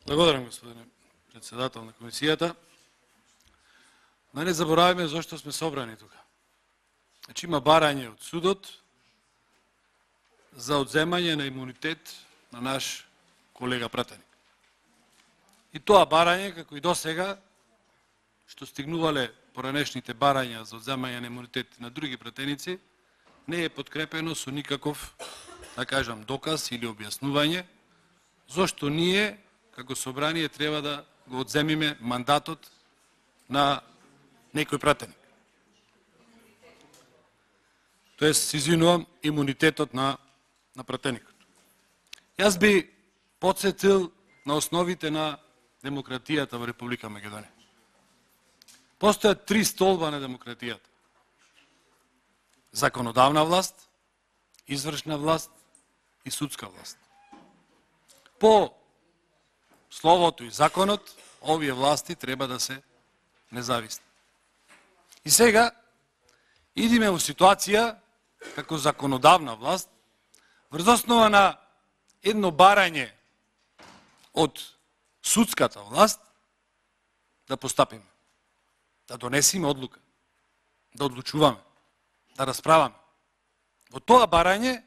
Благодарам, господине председател на комисијата. Да не забораваме зашто сме собрани тука. Значи има барање од судот за одземање на имунитет на наш колега пратеник. И тоа барање, како и досега, што стигнувале поранешните барања за одземање на имунитет на други пратеници, не е подкрепено со никаков, да кажам, доказ или објаснување зошто ние, како собрание, треба да го одземиме мандатот на некој пратеник. Тоест, извинувам, имунитетот на пратеникот. Јас би подсетил на основите на демократијата во Република Македонија. Постојат три столба на демократијата. Законодавна власт, извршна власт и судска власт. По словото и законот, овие власти треба да се независни. И сега идиме во ситуација како законодавна власт, врз основа на едно барање од судската власт, да постапиме, да донесиме одлука, да одлучуваме, да расправаме. Во тоа барање,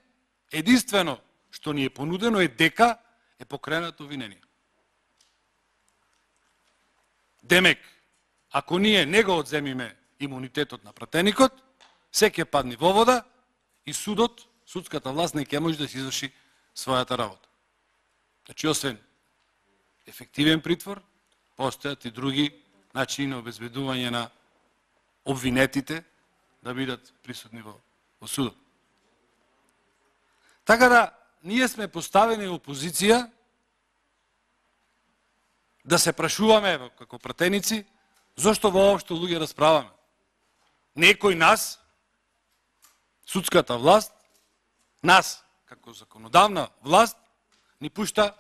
единствено што ни е понудено е дека е покренато обвинение. Демек, ако ние не го одземиме имунитетот на пратеникот, се ќе падне во вода и судот, судската власт не ќе може да се изврши својата работа. Значи, освен ефективен притвор, постојат и други начини на обезбедување на обвинетите да бидат присутни во судот. Така да, ние сме поставени во позиција да се прашуваме како пратеници зошто воопшто луѓе расправаме. Некој нас, судската власт, нас како законодавна власт, ни пушта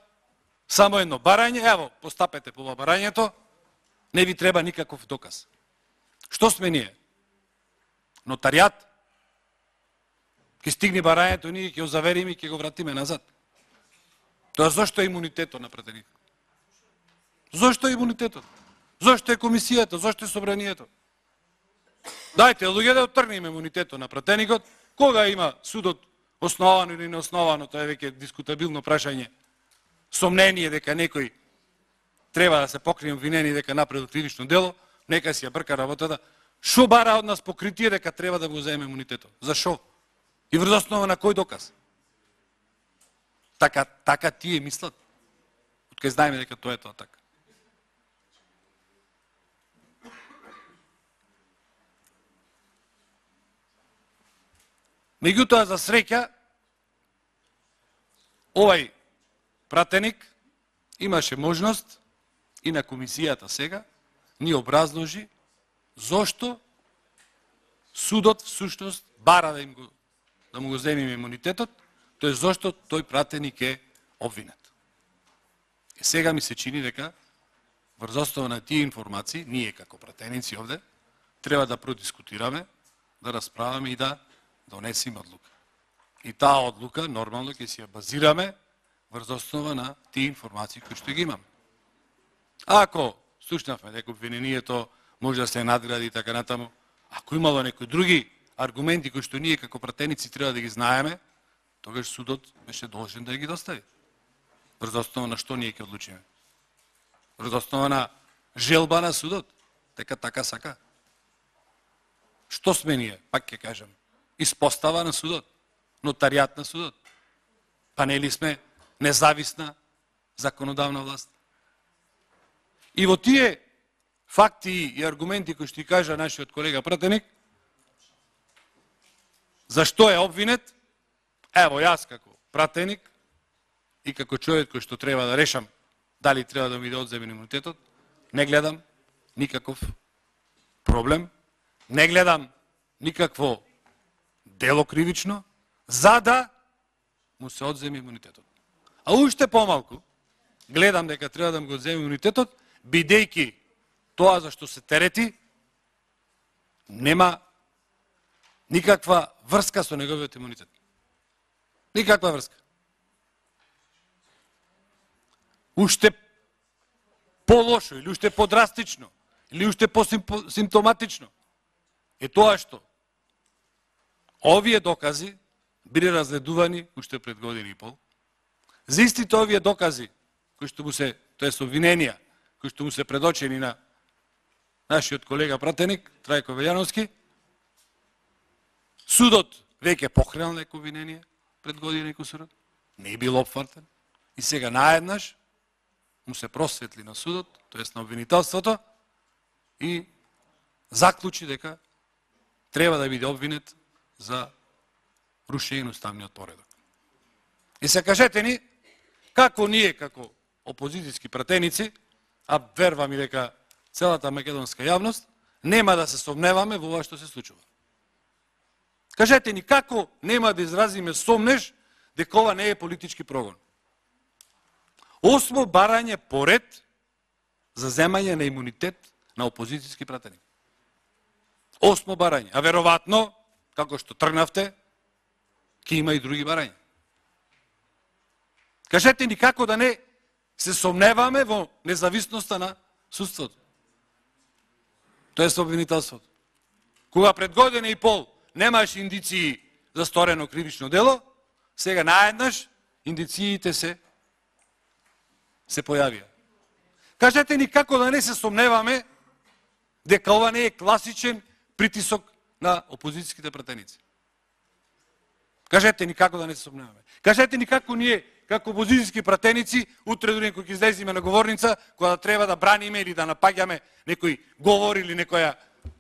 само едно барање, ево, постапете по барањето, не ви треба никаков доказ. Што сме ние? Нотаријат? Ке стигне барањето, ние ќе го завериме и ќе го вратиме назад. Тоа зошто е имунитетот на пратеникот? Зошто е имунитетот? Зошто е комисијата? Зошто е собранието? Дајте, луѓе, да оттргнеме имунитетот на пратеникот. Кога има судот основано или неосновано, тоа е веќе дискутабилно прашање. Сомнение дека некој треба да се покрие обвинени дека направил кривично дело, нека си ја брка работата. Шо бара од нас покритие дека треба да го земе имунитетот? Зашо? И врз основа на кој доказ? Така тие мислат. Откај знаеме дека тоа е тоа така. Меѓутоа, за среќа, овај пратеник имаше можност и на комисијата сега ни образложи зошто судот всушност бара да му го земиме имунитетот, тоест зошто тој пратеник е обвинет. И сега ми се чини дека врз основа на тие информации, ние како пратеници овде, треба да продискутираме, да расправаме и да донесиме одлука. И таа одлука нормално ќе си ја базираме врз основа на тие информации кои што ги имаме. Ако слушнавме дека обвинението може да се надгради и така натаму, ако имало некои други аргументи кои што ние како пратеници треба да ги знаеме, тогаш судот беше должен да ги достави. Врз основа на што ние ќе одлучиме? Врз основа на желба на судот, дека така сака. Што сме ние, пак ќе кажам, испостава на судот, нотаријат на судот. Па нели сме независна законодавна власт? И во тие факти и аргументи кои што кажа нашиот колега пратеник, зашто е обвинет, ево јас како пратеник и како човек кој што треба да решам дали треба да ми да одземе имунитетот, не гледам никаков проблем, не гледам никакво дело кривично, за да му се одземе имунитетот. А уште помалку гледам дека треба да му го одземе имунитетот, бидејќи тоа за што се терети нема никаква врска со неговиот имунитет. Никаква врска. Уште полошо, или уште подрастично, или уште посимптоматично, е тоа што овие докази биле разгледувани уште пред година и пол. За истите овие докази, кои што му се, тоест обвиненија, кои што му се предочени на нашиот колега пратеник, Трајко Велјановски, судот веќе покренал неко обвинение пред година и кусура, не е бил опфартен, и сега наеднаш му се просветли на судот, тоест на обвинителството, и заклучи дека треба да биде обвинет за рушење на уставниот поредок. И се кажете ни, како ние, како опозицијски пратеници, а вервам и дека целата македонска јавност, нема да се сомневаме во ова што се случува. Кажете ни, како нема да изразиме сомнеж дека ова не е политички прогон? 8 барање поред за земање на имунитет на опозицијски пратеник. 8 барање. А веројатно, како што тргнавте, ќе има и други барања. Кажете ни како да не се сомневаме во независноста на судството. Тоест обвинителството. Кога пред година и пол немаш индиции за сторено кривично дело, сега наеднаш индициите се појавија. Кажете ни како да не се сомневаме дека ова не е класичен притисок на опозицијските пратеници. Кажете ни како да не се сомневаме. Кажете ни како ние, како опозицијски пратеници, утре дури кога ќе излеземе на говорница, кога треба да браниме или да напаѓаме некој говор или некоја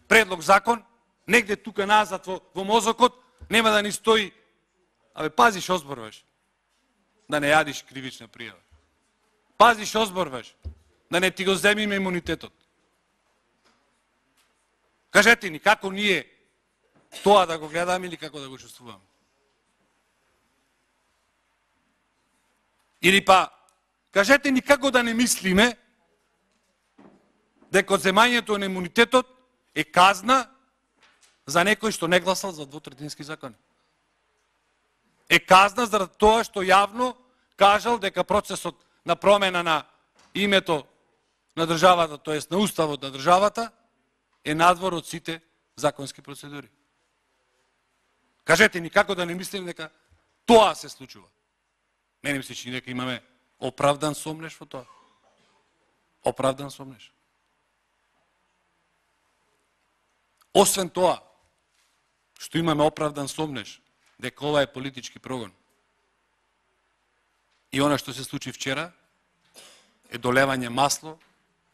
предлог закон, негде тука назад во мозокот, нема да ни стои, абе пазиш озборваш, да не јадиш кривична пријава. Пазиш озборваш, да не ти го земиме имунитетот. Кажете ни како ние тоа да го гледаме или како да го чувствуваме. Или па, кажете ни како да не мислиме дека земањето на имунитетот е казна за некој што не гласал за двотретински закони. Е казна заради тоа што јавно кажал дека процесот на промена на името на државата, тоест на уставот на државата, е надвор од сите законски процедури. Кажете ни како да не мислим дека тоа се случува. Мене ми се чини дека имаме оправдан сомнеш во тоа. Оправдан сомнеш. Освен тоа, што имаме оправдан сомнеш дека ова е политички прогон, и она што се случи вчера е долевање масло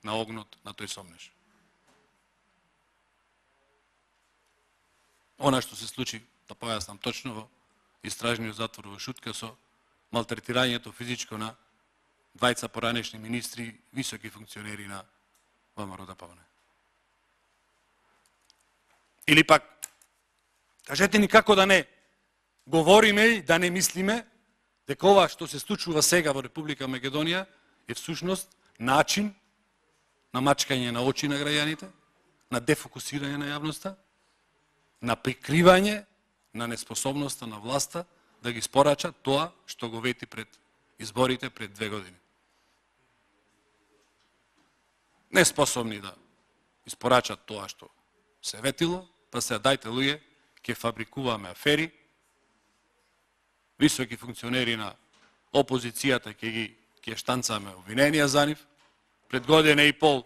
на огнот на тој сомнеш. Она што се случи, да појаснам точно, во истражниот затвор во Шутка со малтретирањето физичко на двајца поранешни министри, високи функционери на ВМРО ДПМНЕ. Или пак, кажете ни како да не говориме и да не мислиме дека ова што се случува сега во Република Македонија е всушност начин на мачкање на очи на граѓаните, на дефокусирање на јавноста, на прикривање на неспособноста на власта да ги спорача тоа што го вети пред изборите пред 2 години. Неспособни да испорачат тоа што се ветило, па се дајте луѓе, ќе фабрикуваме афери, високи функционери на опозицијата ќе штанцаме обвиненија за нив, пред година и пол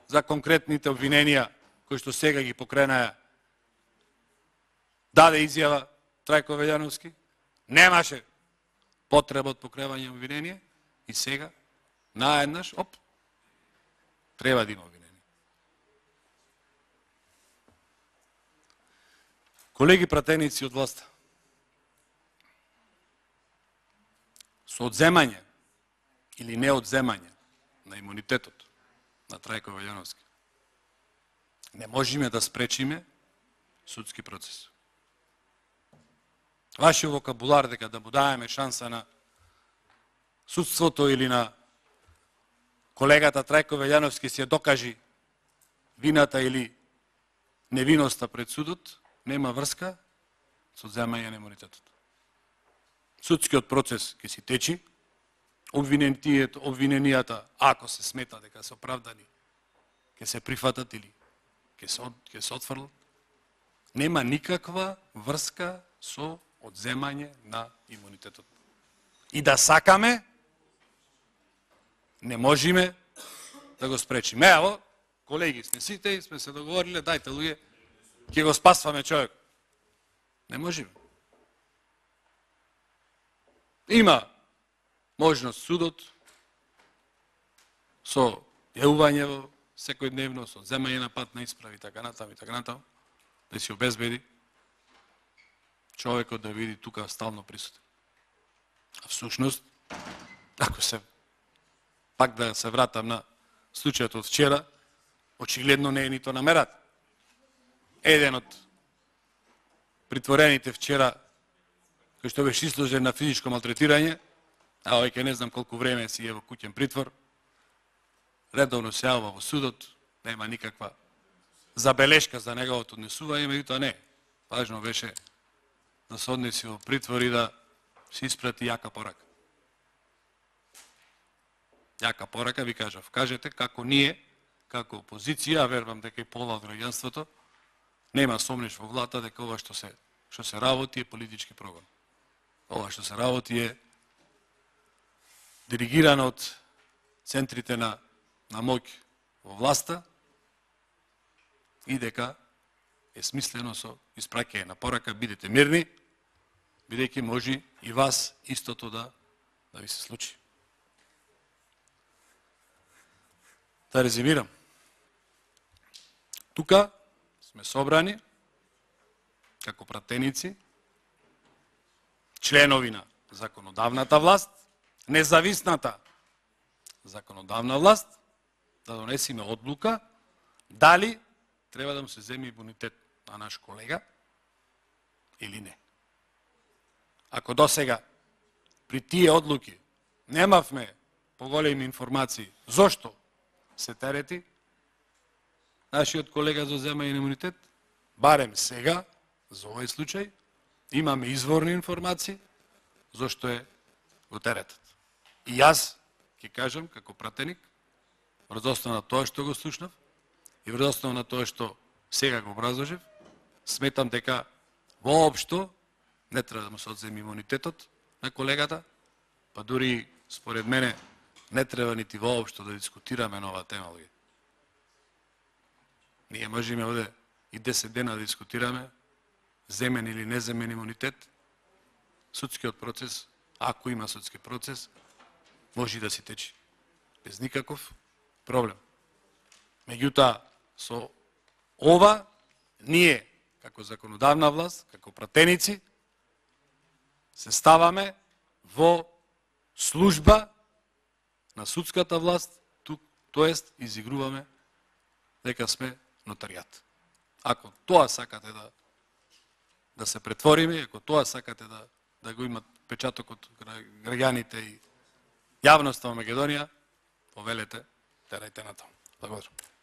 за конкретните обвиненија кои што сега ги покренаја даде изјава Трајко Велјановски, немаше потреба од покревање обвинение и сега наеднаш, треба да има обвинение. Колеги пратеници од власта, со одземање или не одземање на имунитетот на Трајко Велјановски не можеме да спречиме судски процес. Вашиот вокабулар дека да му даваме шанса на судството или на колегата Трајко Велјановски се докажи вината или невиноста пред судот, нема врска со земање на имунитетот. Судскиот процес ќе си течи, обвиненијата, ако се смета дека се оправдани, ќе се прифатат или ќе се отфрлат. Нема никаква врска со одземање на имунитетот. И да сакаме, не можеме да го спречиме. Ево, колеги сме сите и сме се договориле, дајте луѓе, ќе го спасваме човек. Не можеме. Има можност судот со јавување во секојдневно, со земање на пат на исправи, така натаму, да си обезбеди човекот да види тука стално присутен. А всушност, ако се пак да се вратам на случајот од вчера, очигледно не е нито намерата. Еден од притворените вчера, кој што беше изложен на физичко малтретирање, а овој не знам колку време си е во куќен притвор, редовно се јавува во судот, нема никаква забелешка за неговото однесување, меѓутоа не. Важно беше да се однеси во притвор и да се испрати јака порака. Јака порака, ви кажав, кажете како ние, како опозиција, верувам дека и пола од граѓанството, нема сомнеш во главата дека ова што се работи е политички прогон. Ова што се работи е диригирано од центрите на моќ во власта и дека е смислено со испраќање на порака, бидете мирни, бидејќи може и вас истото да ви се случи. Да резимирам. Тука сме собрани како пратеници, членови на законодавната власт, независната законодавна власт, да донесиме одлука дали треба да му се земе имунитет на наш колега или не. Ако досега при тие одлуки немавме поголеми информации зошто се терети нашиот колега за земање на имунитет, барем сега, за овој случај, имаме изворни информации зошто е го теретат. И јас ќе кажам, како пратеник, врз основа на тоа што го слушнав и врз основа на тоа што сега го образложив, сметам дека воопшто не треба да му се одземе имунитетот на колегата, па дури според мене не треба нити воопшто да дискутираме на оваа тема. Ние можеме овде и 10 дена да дискутираме земен или неземен имунитет. Судскиот процес, ако има судски процес, може да си течи без никаков проблем. Меѓутоа, со ова, ние, како законодавна власт, како пратеници, се ставаме во служба на судската власт, тоест изигруваме дека сме нотаријат. Ако тоа сакате да се претвориме, ако тоа сакате да го имат печатокот граѓаните и јавноста во Македонија, повелете, терајте на тоа. Благодарам.